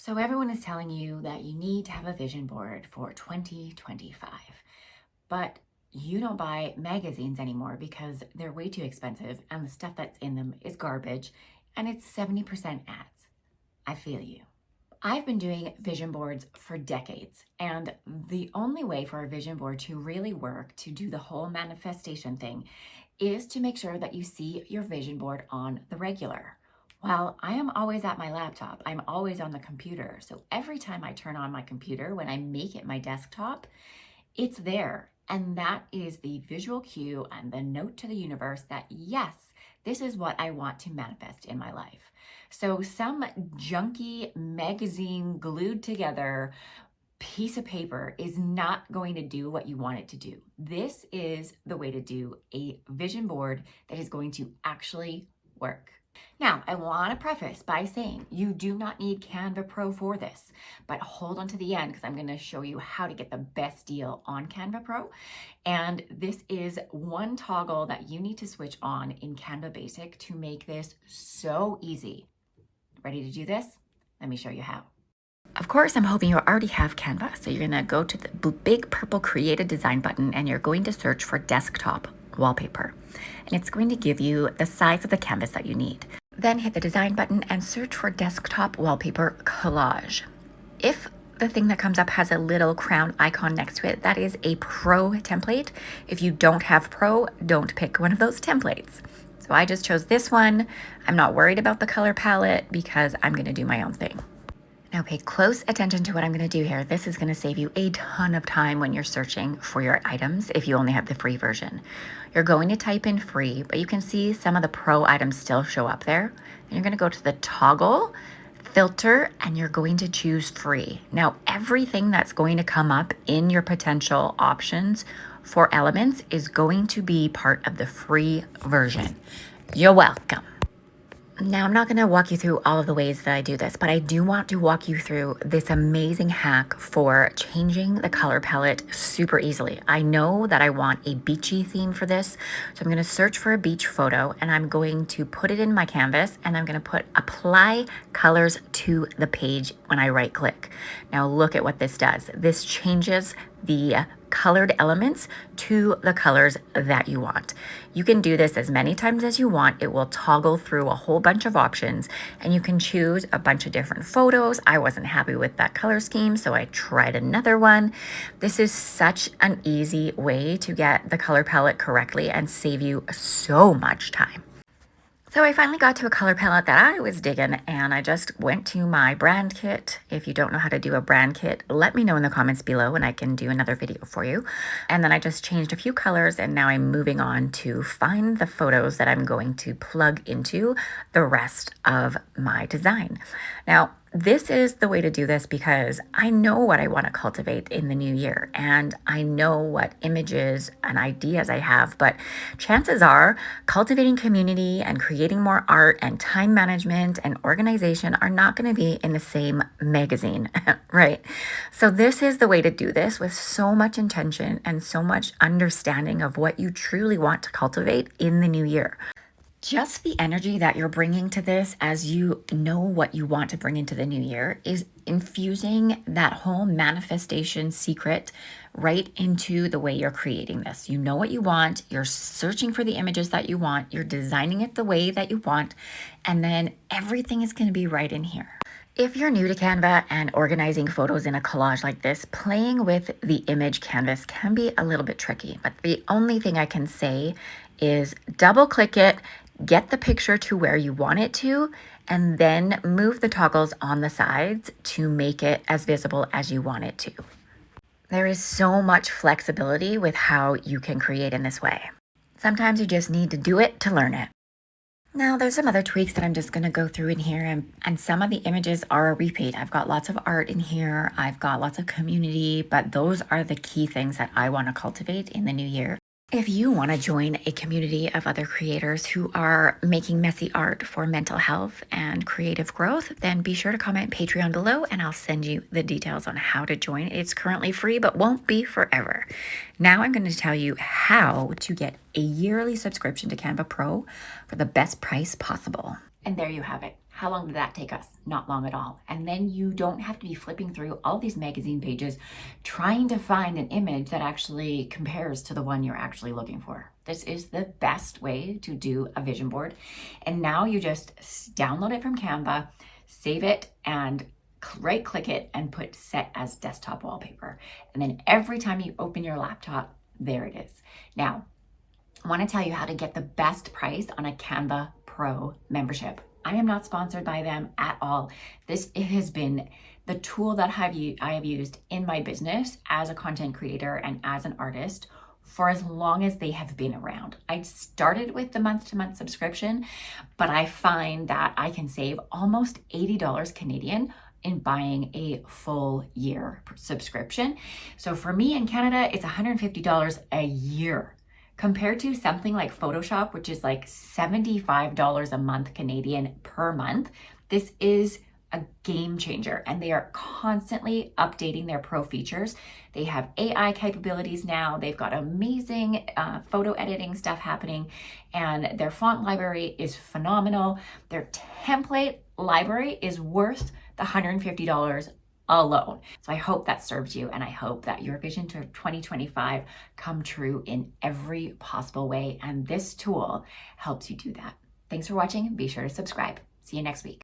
So everyone is telling you that you need to have a vision board for 2025, but you don't buy magazines anymore because they're way too expensive and the stuff that's in them is garbage and it's 70% ads. I feel you. I've been doing vision boards for decades, and the only way for a vision board to really work, to do the whole manifestation thing, is to make sure that you see your vision board on the regular. Well, I am always at my laptop. I'm always on the computer. So every time I turn on my computer, when I make it my desktop, it's there. And that is the visual cue and the note to the universe that yes, this is what I want to manifest in my life. So some junky magazine glued together piece of paper is not going to do what you want it to do. This is the way to do a vision board that is going to actually work. Now, I want to preface by saying you do not need Canva Pro for this, but hold on to the end because I'm going to show you how to get the best deal on Canva Pro. And this is one toggle that you need to switch on in Canva Basic to make this so easy. Ready to do this? Let me show you how. Of course, I'm hoping you already have Canva. So you're going to go to the big purple Create a Design button and you're going to search for desktop wallpaper. And it's going to give you the size of the canvas that you need. Then hit the design button and search for desktop wallpaper collage. If the thing that comes up has a little crown icon next to it, that is a pro template. If you don't have pro, don't pick one of those templates. So I just chose this one. I'm not worried about the color palette because I'm going to do my own thing. Now pay close attention to what I'm going to do here. This is going to save you a ton of time when you're searching for your items if you only have the free version. You're going to type in free, but you can see some of the pro items still show up there. And you're going to go to the toggle, filter, and you're going to choose free. Now everything that's going to come up in your potential options for elements is going to be part of the free version. You're welcome. Now, I'm not going to walk you through all of the ways that I do this, but I do want to walk you through this amazing hack for changing the color palette super easily. I know that I want a beachy theme for this, so I'm going to search for a beach photo and I'm going to put it in my canvas and I'm going to put apply colors to the page when I right click. Now, look at what this does. This changes the colored elements to the colors that you want. You can do this as many times as you want. It will toggle through a whole bunch of options and you can choose a bunch of different photos. I wasn't happy with that color scheme, so I tried another one. This is such an easy way to get the color palette correctly and save you so much time. So I finally got to a color palette that I was digging and I just went to my brand kit. If you don't know how to do a brand kit, let me know in the comments below and I can do another video for you. And then I just changed a few colors and now I'm moving on to find the photos that I'm going to plug into the rest of my design. Now, this is the way to do this because I know what I want to cultivate in the new year and I know what images and ideas I have, but chances are cultivating community and creating more art and time management and organization are not going to be in the same magazine, right? So this is the way to do this with so much intention and so much understanding of what you truly want to cultivate in the new year. Just the energy that you're bringing to this as you know what you want to bring into the new year is infusing that whole manifestation secret right into the way you're creating this. You know what you want, you're searching for the images that you want, you're designing it the way that you want, and then everything is going to be right in here. If you're new to Canva and organizing photos in a collage like this, playing with the image canvas can be a little bit tricky, but the only thing I can say is double click it, get the picture to where you want it to, and then move the toggles on the sides to make it as visible as you want it to. There is so much flexibility with how you can create in this way. Sometimes you just need to do it to learn it. Now, there's some other tweaks that I'm just going to go through in here, and some of the images are a repeat. I've got lots of art in here. I've got lots of community, but those are the key things that I want to cultivate in the new year. If you want to join a community of other creators who are making messy art for mental health and creative growth, then be sure to comment Patreon below and I'll send you the details on how to join. It's currently free, but won't be forever. Now I'm going to tell you how to get a yearly subscription to Canva Pro for the best price possible. And there you have it. How long did that take us? Not long at all. And then you don't have to be flipping through all these magazine pages trying to find an image that actually compares to the one you're actually looking for. This is the best way to do a vision board. And now you just download it from Canva, save it, and right click it and put set as desktop wallpaper. And then every time you open your laptop, there it is. Now, I want to tell you how to get the best price on a Canva Pro membership. I am not sponsored by them at all. It has been the tool that I have used in my business as a content creator and as an artist for as long as they have been around. I started with the month-to-month subscription, but I find that I can save almost $80 Canadian in buying a full year subscription. So for me in Canada, it's $150 a year, compared to something like Photoshop, which is like $75 a month Canadian per month. This is a game changer, and they are constantly updating their pro features. They have AI capabilities now. They've got amazing photo editing stuff happening, and their font library is phenomenal. Their template library is worth the $150 alone. So I hope that serves you, and I hope that your vision to 2025 come true in every possible way. And this tool helps you do that. Thanks for watching. Be sure to subscribe. See you next week.